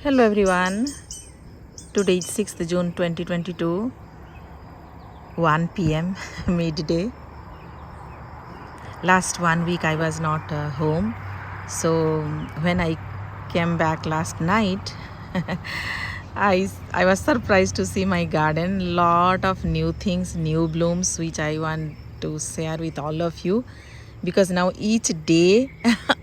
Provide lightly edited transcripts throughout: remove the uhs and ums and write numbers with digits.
Hello everyone. Today is 6th June 2022, 1 p.m. midday. Last 1 week I was not home. So when I came back last night, I was surprised to see my garden. Lot of new things, new blooms which I want to share with all of you, because now each day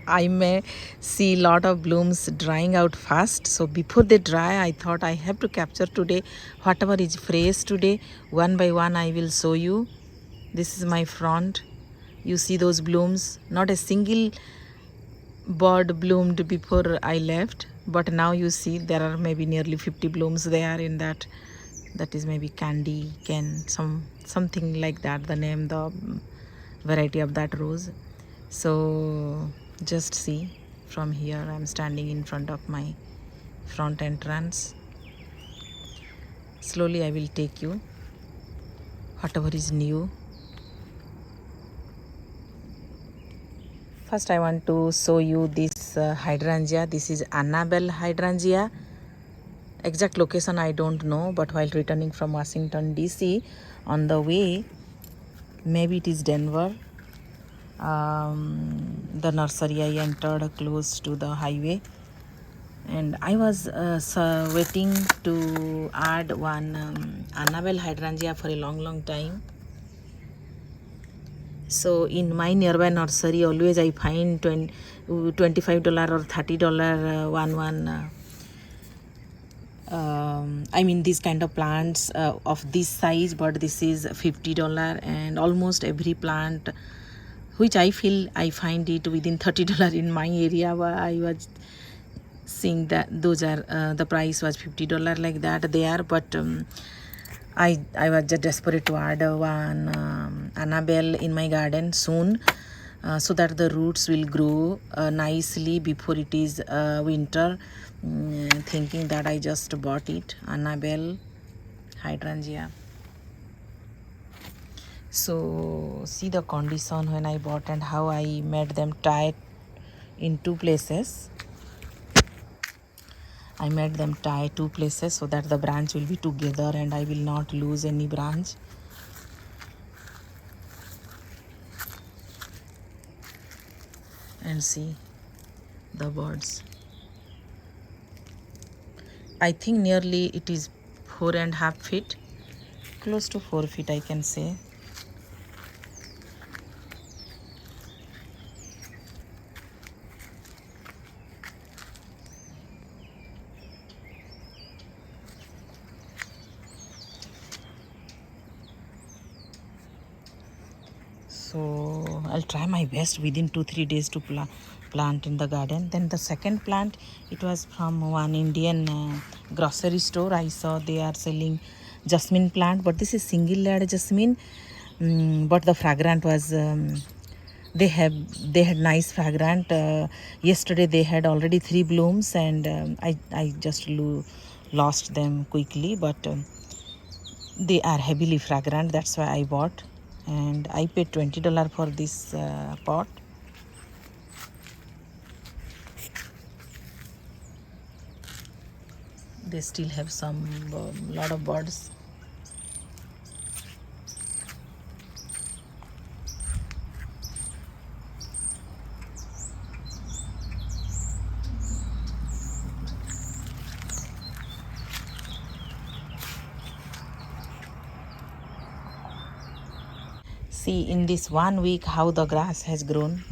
I may see lot of blooms drying out fast. So before they dry, I thought I have to capture today whatever is fresh today. One by one I will show you. This is my front. You see those blooms? Not a single bud bloomed before I left, but now you see there are maybe nearly 50 blooms there in that. That is maybe candy cane, something like that, the name, the variety of that rose. So just see, from here I'm standing in front of my front entrance. Slowly I will take you whatever is new. First I want to show you this hydrangea. This is Annabelle hydrangea. Exact location I don't know, but while returning from Washington DC, on the way, maybe it is Denver, the nursery I entered close to the highway, and I was waiting to add one Annabelle hydrangea for a long time. So in my nearby nursery always I find $25 or $30 one I mean these kind of plants of this size, but this is $50, and almost every plant which I feel I find it within $30 in my area. I was seeing that those are the price was $50 like that there, but I was just desperate to add one Annabelle in my garden soon, so that the roots will grow nicely before it is winter. Thinking that I just bought it, Annabelle hydrangea. So see the condition when I bought and how I made them tie in two places. I made them tie two places so that the branch will be together and I will not lose any branch. And see the birds. I think nearly it is 4.5 feet, close to 4 feet I can say. So I'll try my best within 2-3 days to plant in the garden. Then the second plant, it was from one Indian grocery store. I saw they are selling jasmine plant, but this is single layered jasmine. But the fragrant was they had nice fragrant. Yesterday they had already 3 blooms, and I just lost them quickly, but they are heavily fragrant. That's why I bought, and I paid $20 for this pot. They still have some lot of birds. See in this 1 week how the grass has grown.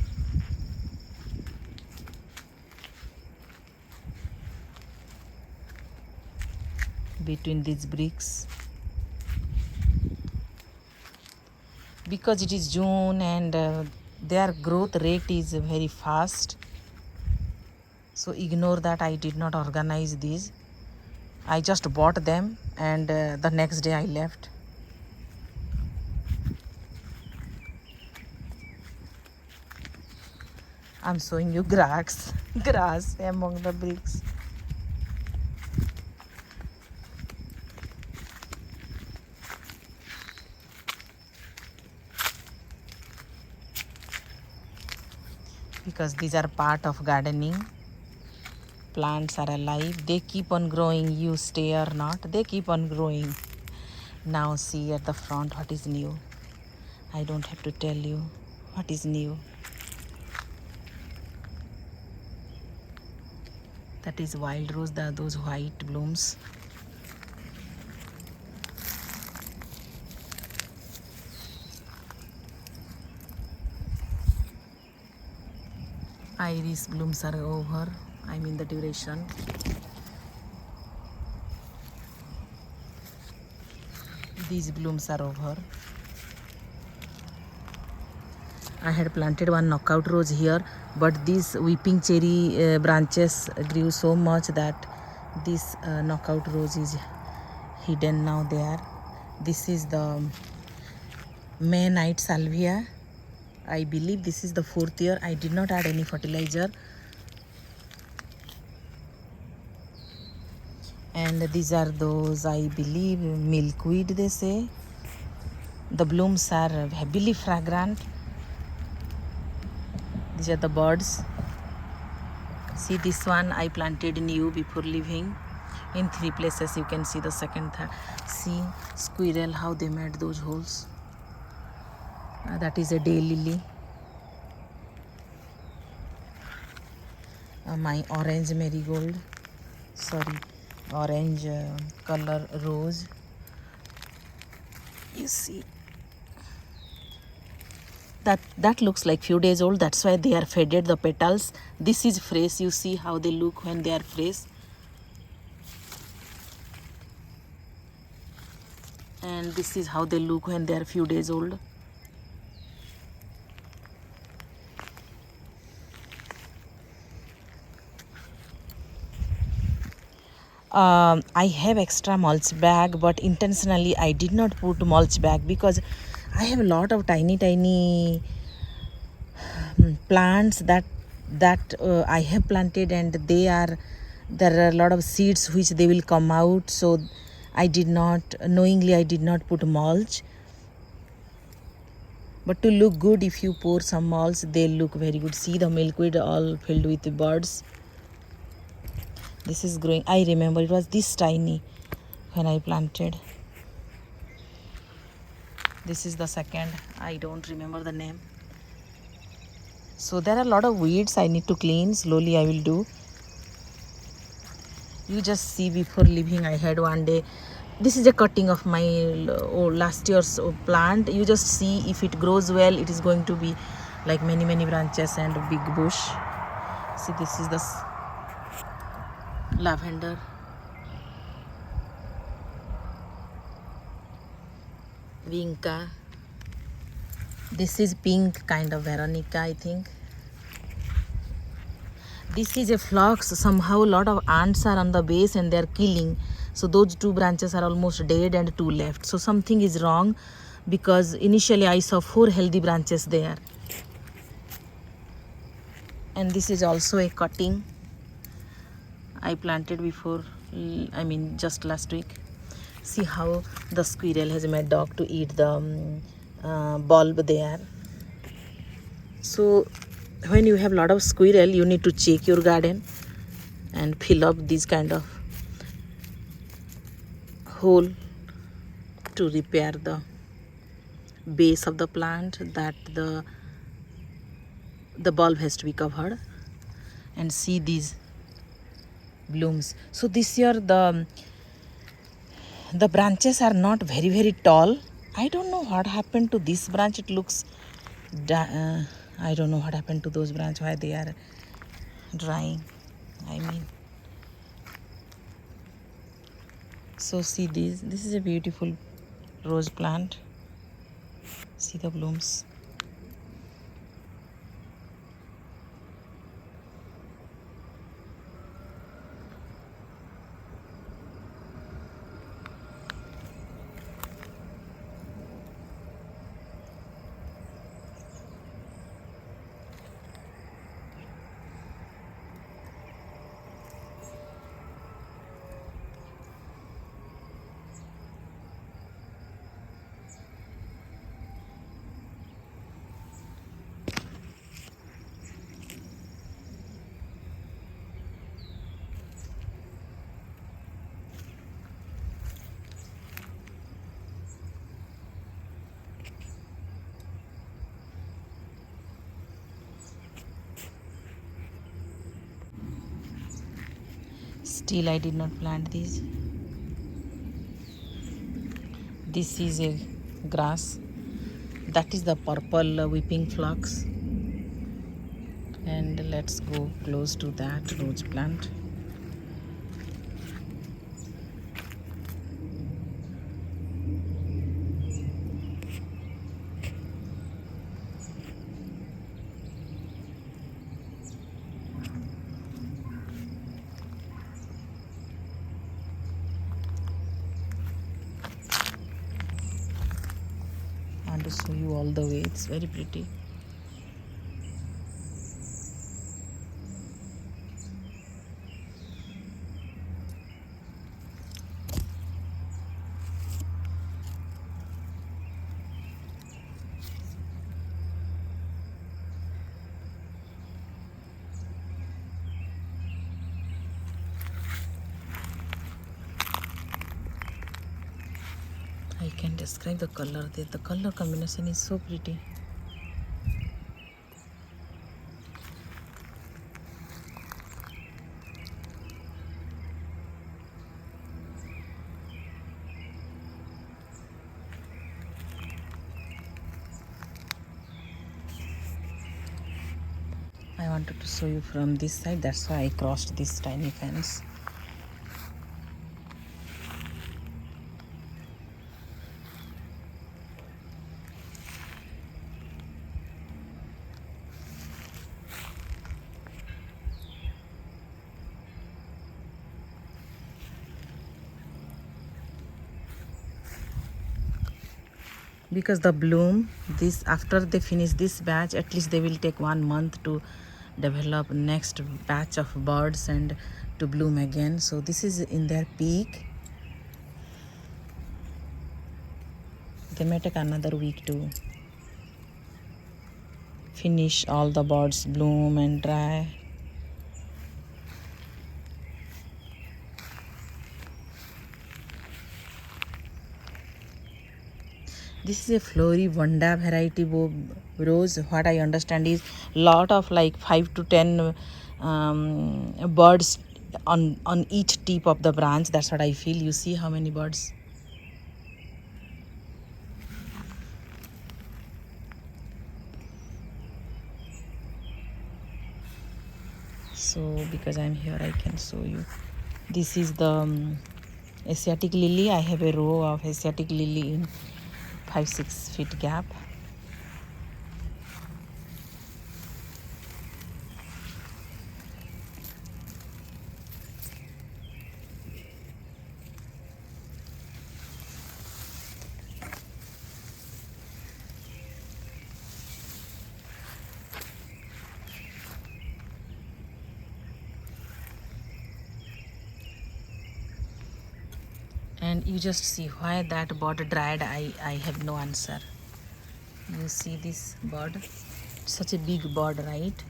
Between these bricks, because it is June and their growth rate is very fast, so ignore that. I did not organize these. I just bought them, and the next day I left. I'm showing you grass among the bricks. Because these are part of gardening plants are alive. They keep on growing. You stay or not, they keep on growing. Now see at the front what is new. I don't have to tell you what is new. That is wild rose, those white blooms. Iris blooms are over. I mean the duration. These blooms are over. I had planted one knockout rose here, but these weeping cherry branches grew so much that this knockout rose is hidden now there. This is the May night salvia. I believe this is the 4th year. I did not add any fertilizer. And these are those, I believe, milkweed they say. The blooms are heavily fragrant. These are the birds. See this one I planted new before leaving. In 3 places you can see the second, third. See squirrel how they made those holes. That is a daylily. My orange marigold, sorry, orange color rose. You see that looks like few days old, that's why they are faded, the petals. This is fresh. You see how they look when they are fresh. And this is how they look when they are few days old. I have extra mulch bag, but intentionally I did not put mulch bag because I have a lot of tiny plants that I have planted, and there are a lot of seeds which they will come out. So I did not put mulch. But to look good, if you pour some mulch, they look very good. See the milkweed all filled with the birds. This is growing. I remember it was this tiny when I planted. This is the second. I don't remember the name. So there are a lot of weeds I need to clean. Slowly I will do. You just see before leaving, I had one day. This is a cutting of my last year's plant. You just see if it grows well, it is going to be like many branches and a big bush. See, this is the lavender. Vinca. This is pink, kind of Veronica, I think. This is a phlox. Somehow a lot of ants are on the base and they are killing. So those 2 branches are almost dead and 2 left. So something is wrong, because initially I saw 4 healthy branches there. And this is also a cutting I planted before, I mean just last week. See how the squirrel has made dog to eat the bulb there. So when you have a lot of squirrel, you need to check your garden and fill up these kind of hole to repair the base of the plant, that the bulb has to be covered. And see these blooms. So this year the branches are not very tall. I don't know what happened to this branch. It looks I don't know what happened to those branches, why they are drying, I mean. So see this is a beautiful rose plant. See the blooms. Still I did not plant these. This is a grass. That is the purple weeping phlox. And let's go close to that rose plant. I want to show you all the way. It's very pretty. I can describe the color there. The color combination is so pretty. I wanted to show you from this side. That's why I crossed this tiny fence. Because the bloom, this after they finish this batch, at least they will take 1 month to develop next batch of birds and to bloom again. So this is in their peak. They may take another week to finish all the birds bloom and dry. This is a flory Vanda variety rose. What I understand is lot of like 5 to 10 birds on each tip of the branch. That's what I feel. You see how many birds? So because I'm here, I can show you. This is the Asiatic lily. I have a row of Asiatic lily in 5-6 feet gap. And you just see why that bird dried. I have no answer. You see this bird, such a big bird, right?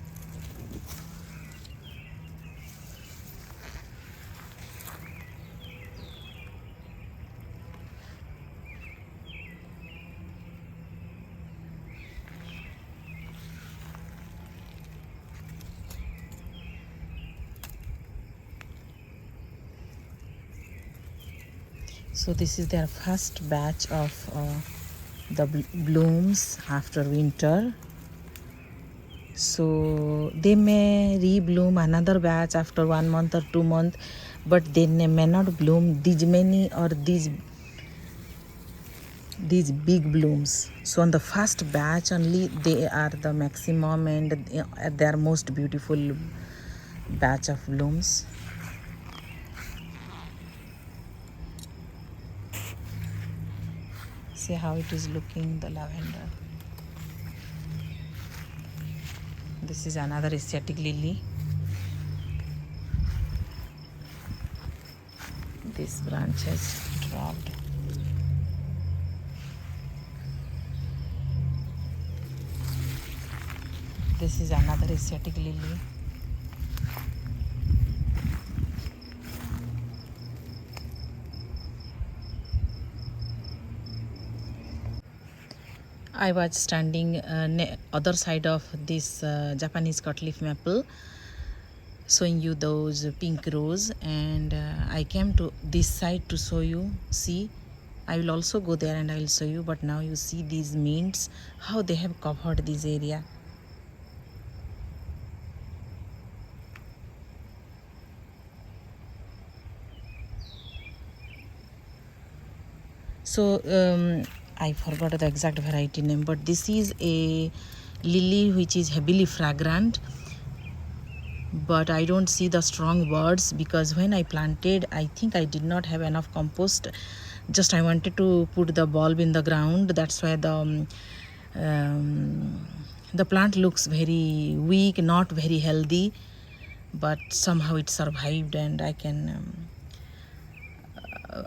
So this is their first batch of the blooms after winter. So they may rebloom another batch after 1 month or 2 months, but they may not bloom these many or these big blooms. So on the first batch only they are the maximum and they are most beautiful batch of blooms. See how it is looking, the lavender. This is another Asiatic lily. This branch has dropped. This is another Asiatic lily. I was standing other side of this Japanese cutleaf maple. showing you those pink rose, and I came to this side to show you. See, I will also go there and I will show you, but now you see these mints, how they have covered this area. So I forgot the exact variety name, but this is a lily which is heavily fragrant, but I don't see the strong words because when I planted, I think I did not have enough compost. Just I wanted to put the bulb in the ground. That's why the plant looks very weak, not very healthy, but somehow it survived, and I can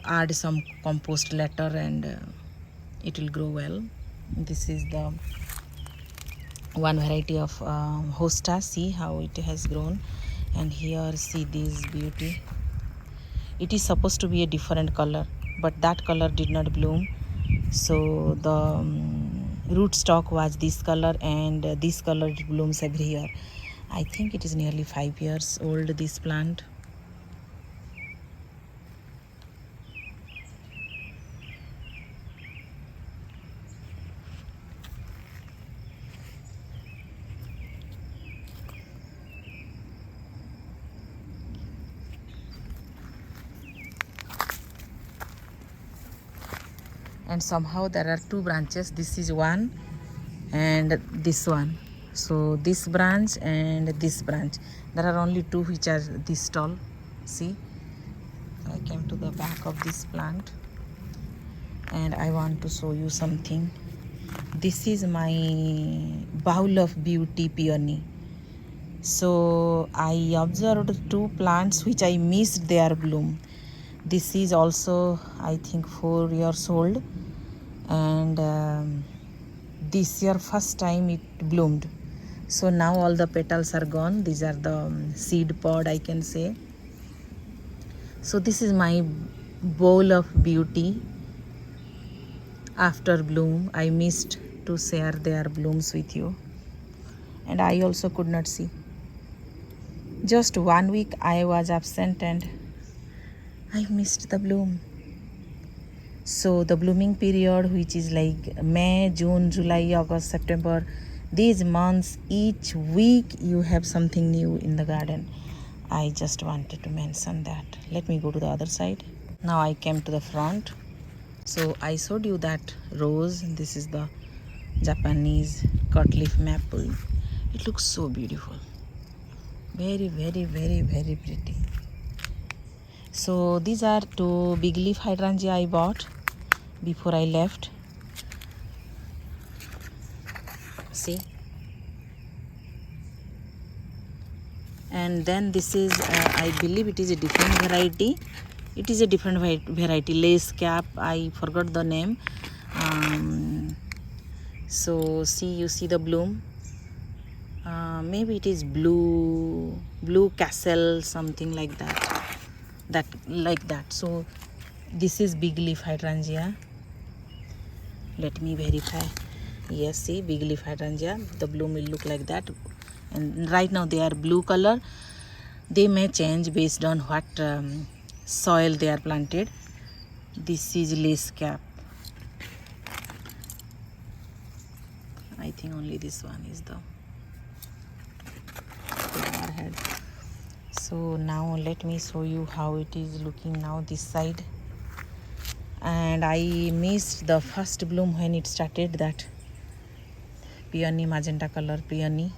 add some compost later, and it will grow well. This is the one variety of hosta. See how it has grown, and here see this beauty. It is supposed to be a different color, but that color did not bloom. So the rootstock was this color, and this color it blooms every year. I think it is nearly 5 years old, this plant. And somehow there are two branches. This is one and this one. So this branch and this branch, there are only two which are this tall. See, I came to the back of this plant and I want to show you something. This is my bowl of beauty peony. So I observed two plants which I missed their bloom. This is also, I think, 4 years old, and this year first time it bloomed. So now all the petals are gone. These are the seed pod, I can say. So this is my bowl of beauty after bloom. I missed to share their blooms with you, and I also could not see. Just 1 week I was absent and I missed the bloom. So the blooming period, which is like May, June, July, August, September, these months, each week you have something new in the garden. I just wanted to mention that. Let me go to the other side. Now I came to the front. So I showed you that rose. This is the Japanese cutleaf maple. It looks so beautiful. Very, very, very, very pretty. So these are two big leaf hydrangea I bought before I left. See, and then this is I believe it is a different variety. It is a different variety, lace cap. I forgot the name. So see, you see the bloom. Maybe it is blue castle, something like that. So this is big leaf hydrangea. Let me verify. Yes, see, big leaf hydrangea, the bloom will look like that. And right now they are blue color. They may change based on what soil they are planted. This is lace cap. I think only this one is the flower head. So now let me show you how it is looking now this side. And I missed the first bloom when it started, that peony, magenta color peony.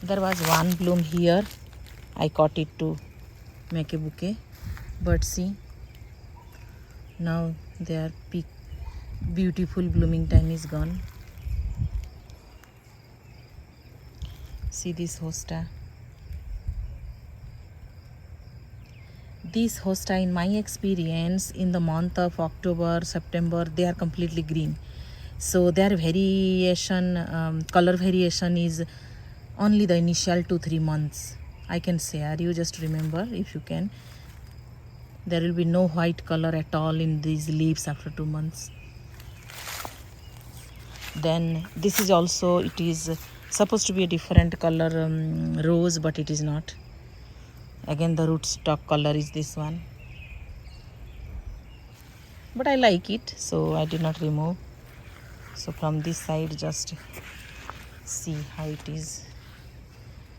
There was one bloom here. I caught it to make a bouquet, but see, now their peak beautiful blooming time is gone. See this hosta. These hosta, in my experience, in the month of October, September, they are completely green. So their variation, color variation is only the initial 2-3 months. I can share you, just remember if you can. There will be no white color at all in these leaves after 2 months. Then this is also, it is Supposed to be a different color rose, but it is not. Again the rootstock color is this one, but I like it, so I did not remove. So from this side, just see how it is.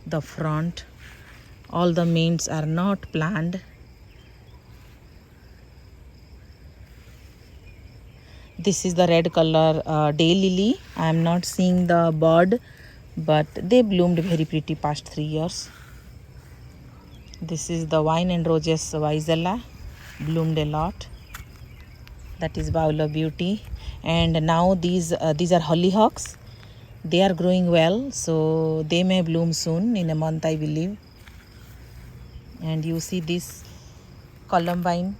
The front, all the mints are not planned. This is the red color day lily. I am not seeing the bud, but they bloomed very pretty past 3 years. This is the wine and roses Vizella, bloomed a lot. That is Bowl of Beauty. And now these are hollyhocks. They are growing well, so they may bloom soon, in a month I believe. And you see this columbine.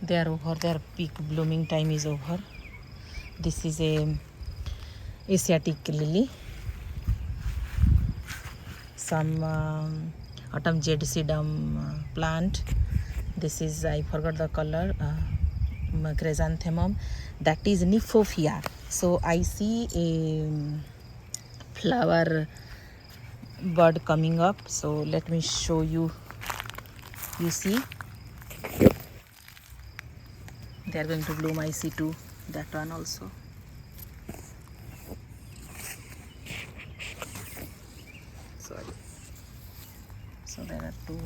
They are over, their peak blooming time is over. This is a Asiatic lily. Some autumn jade sedum plant. This is, I forgot the color, chrysanthemum. That is Nymphophia. So I see a flower bud coming up. So let me show you. You see, they are going to bloom. I see too, that one also. Sorry. So there are two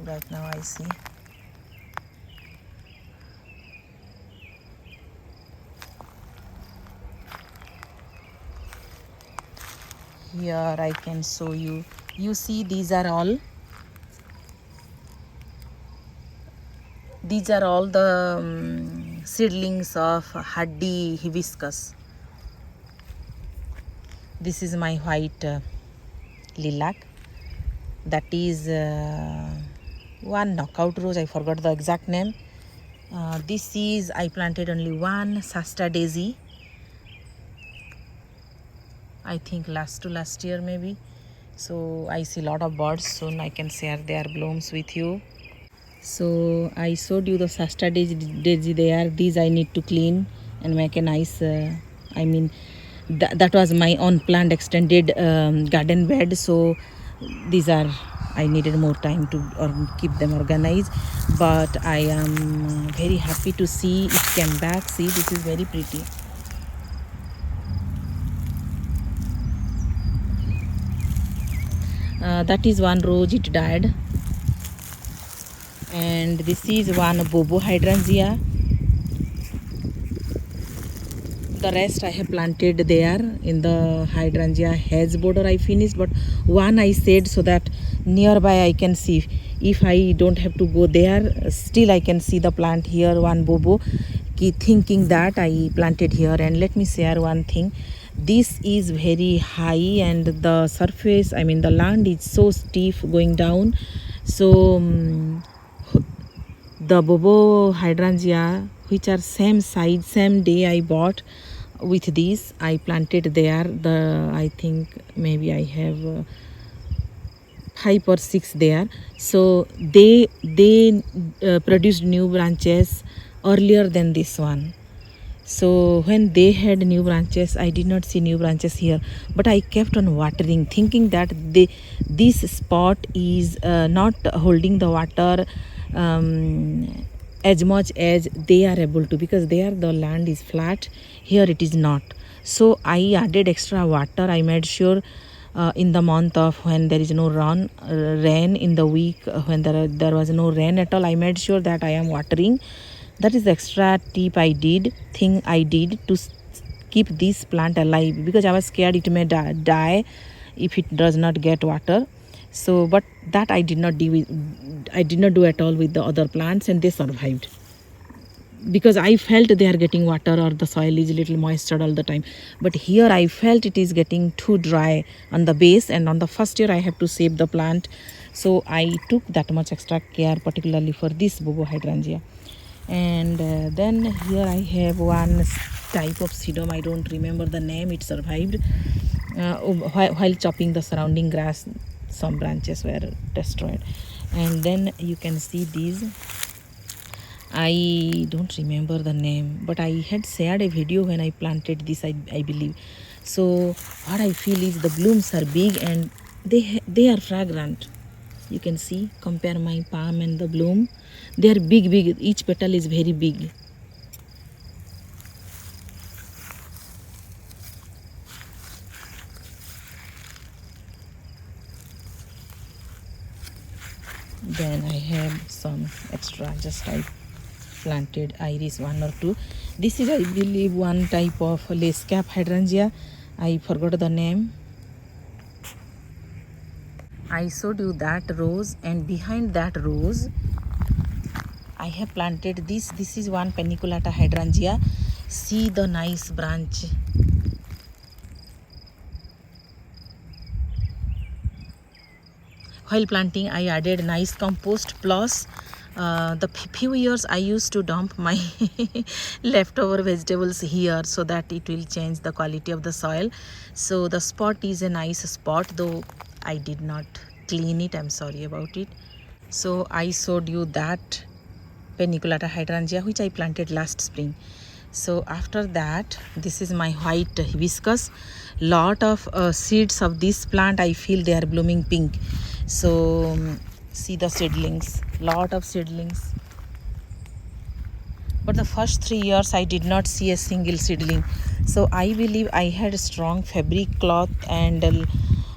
right now I see. Here I can show you. You see, these are all the seedlings of hardy hibiscus. This is my white lilac. That is one knockout rose. I forgot the exact name. This is, I planted only one Shasta daisy, I think last year maybe. So I see a lot of birds. Soon I can share their blooms with you. So I showed you the Shasta daisy there. These I need to clean and make a nice, that was my own planned extended garden bed. So these are, I needed more time to keep them organized. But I am very happy to see it came back. See, this is very pretty. That is one rose, it died. And this is one bobo hydrangea. The rest I have planted there in the hydrangea hedge border. I finished, but one I said so that nearby I can see. If I don't have to go there, still I can see the plant here, one bobo. Thinking that I planted here. And let me share one thing. This is very high and the surface, the land is so steep going down. So the bobo hydrangea, which are same size, same day I bought with these, I planted there. I think maybe I have 5 or 6 there. So they produced new branches earlier than this one. So when they had new branches, I did not see new branches here, but I kept on watering, thinking that this spot is not holding the water as much as they are able to, because there the land is flat, here it is not. So I added extra water. I made sure in the month of when there is no rain, in the week when there was no rain at all, I made sure that I am watering. That is the extra thing I did to keep this plant alive, because I was scared it may die if it does not get water. So but that I did not do at all with the other plants, and they survived, because I felt they are getting water or the soil is little moisture all the time. But here I felt it is getting too dry on the base, and on the first year I have to save the plant. So I took that much extra care, particularly for this bobo hydrangea. And then here I have one type of sedum, I don't remember the name. It survived while chopping the surrounding grass. Some branches were destroyed. And then you can see these I don't remember the name, but I had shared a video when I planted this, I believe. So what I feel is the blooms are big and they are fragrant. You can see, compare my palm and the bloom. They are big, big. Each petal is very big. Then I have some extra, just I planted iris one or two. This is, I believe, one type of lace cap hydrangea. I forgot the name. I showed you that rose, and behind that rose I have planted this. This is one paniculata hydrangea. See the nice branch. While planting, I added nice compost, plus the few years I used to dump my leftover vegetables here so that it will change the quality of the soil. So the spot is a nice spot, though I did not clean it. I'm sorry about it. So I showed you that paniculata hydrangea which I planted last spring. So after that, this is my white hibiscus. Lot of seeds of this plant, I feel they are blooming pink. So see the seedlings, lot of seedlings. But the first 3 years I did not see a single seedling. So I believe I had a strong fabric cloth and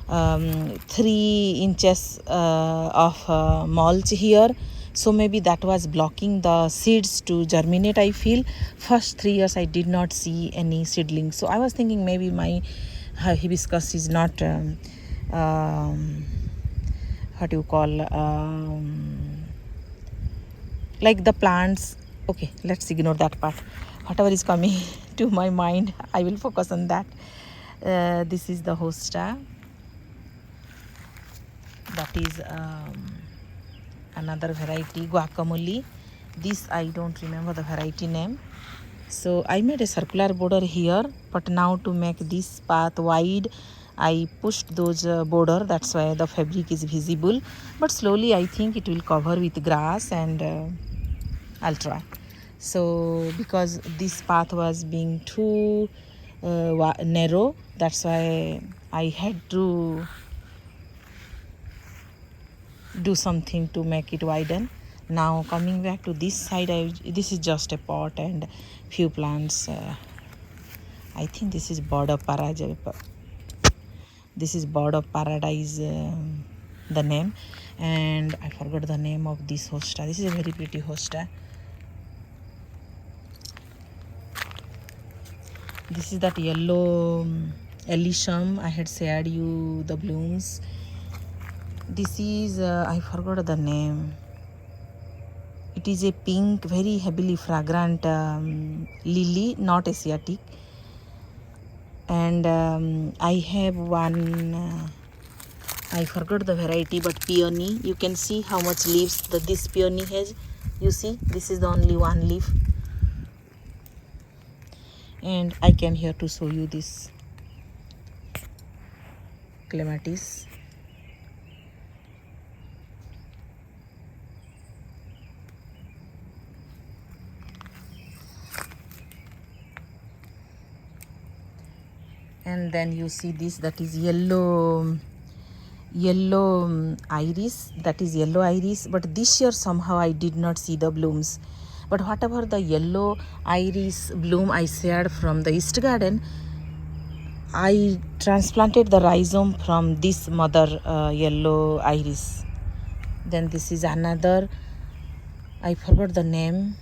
3 inches of mulch here. So maybe that was blocking the seeds to germinate, I feel. First 3 years I did not see any seedling. So I was thinking maybe my hibiscus is not what do you call, like the plants. Okay, let's ignore that part. Whatever is coming to my mind, I will focus on that. This is the hosta. That is another variety, guacamole. This I don't remember the variety name. So I made a circular border here, but now to make this path wide, I pushed those border. That's why the fabric is visible. But slowly I think it will cover with grass, and I'll try. So because this path was being too narrow, that's why I had to do something to make it widen. Now coming back to this side, this is just a pot and few plants. I think this is bird of paradise. This is bird of paradise, the name, and I forgot the name of this hosta. This is a very pretty hosta. This is that yellow elysium. I had shared you the blooms. This is I forgot the name. It is a pink, very heavily fragrant lily, not Asiatic. And I have one, I forgot the variety, but peony. You can see how much leaves this peony has. You see, this is the only one leaf. And I came here to show you this clematis. And then you see this, that is yellow iris. That is yellow iris, but this year somehow I did not see the blooms. But whatever the yellow iris bloom I shared from the East Garden, I transplanted the rhizome from this mother yellow iris. Then this is another, I forgot the name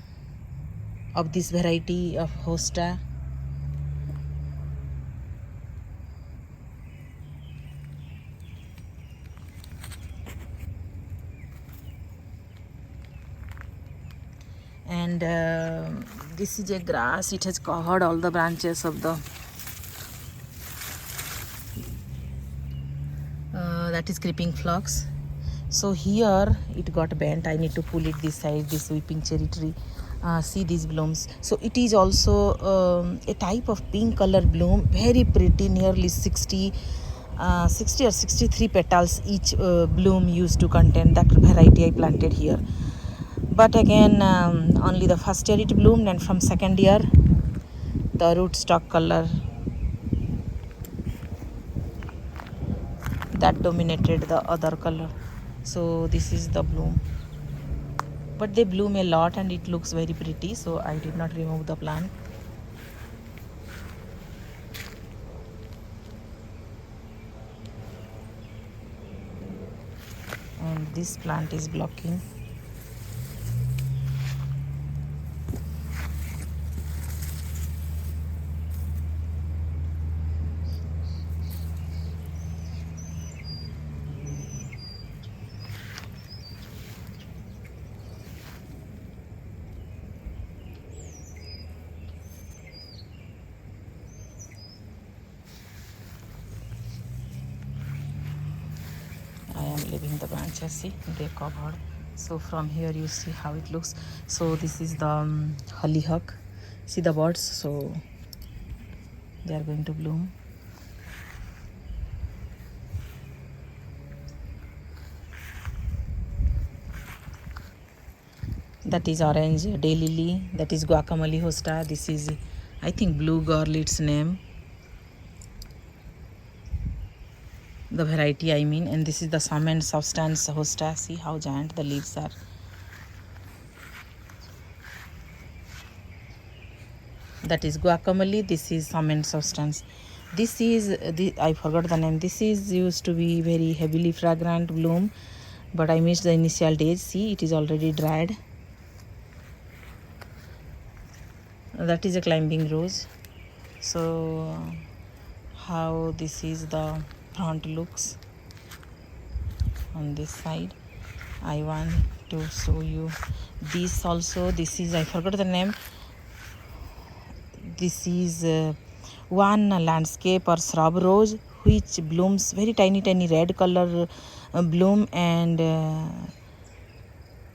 of this variety of hosta. And this is a grass. It has covered all the branches of the that is creeping phlox. So here it got bent. I need to pull it this side, this weeping cherry tree. See these blooms. So it is also a type of pink color bloom, very pretty, nearly 60 or 63 petals each bloom used to contain. That variety I planted here. but again only the first year it bloomed, and from second year the rootstock color that dominated the other color. So this is the bloom, but they bloom a lot and it looks very pretty, so I did not remove the plant. And this plant is blocking. I am leaving the branches, see, they covered. So from here you see how it looks. So this is the hollyhock. See the buds, so they are going to bloom. That is orange daylily, that is guacamole hosta. This is, I think, blue girl, its name, the variety I mean. And this is the sum and substance hosta. See how giant the leaves are. That is guacamole. This is sum and substance. This is I forgot the name. This is used to be very heavily fragrant bloom, but I missed the initial days. See, it is already dried. That is a climbing rose. So how this is the front looks on this side. I want to show you this also. This is, I forgot the name. This is one landscape or shrub rose which blooms very tiny red color bloom, and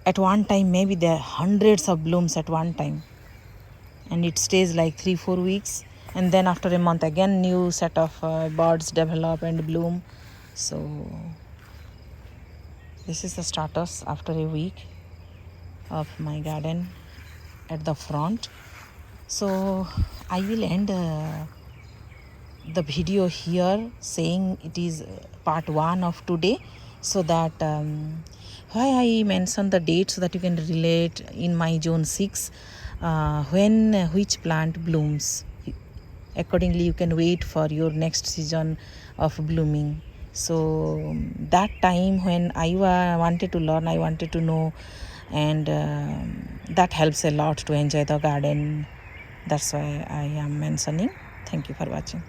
at one time maybe there are hundreds of blooms at one time, and it stays like 3-4 weeks, and then after a month again new set of buds develop and bloom. So this is the status after a week of my garden at the front. So I will end the video here, saying it is part 1 of today, so that why I mention the date, so that you can relate in my zone 6 when which plant blooms. Accordingly you can wait for your next season of blooming. So that time when I wanted to learn, I wanted to know, and that helps a lot to enjoy the garden. That's why I am mentioning. Thank you for watching.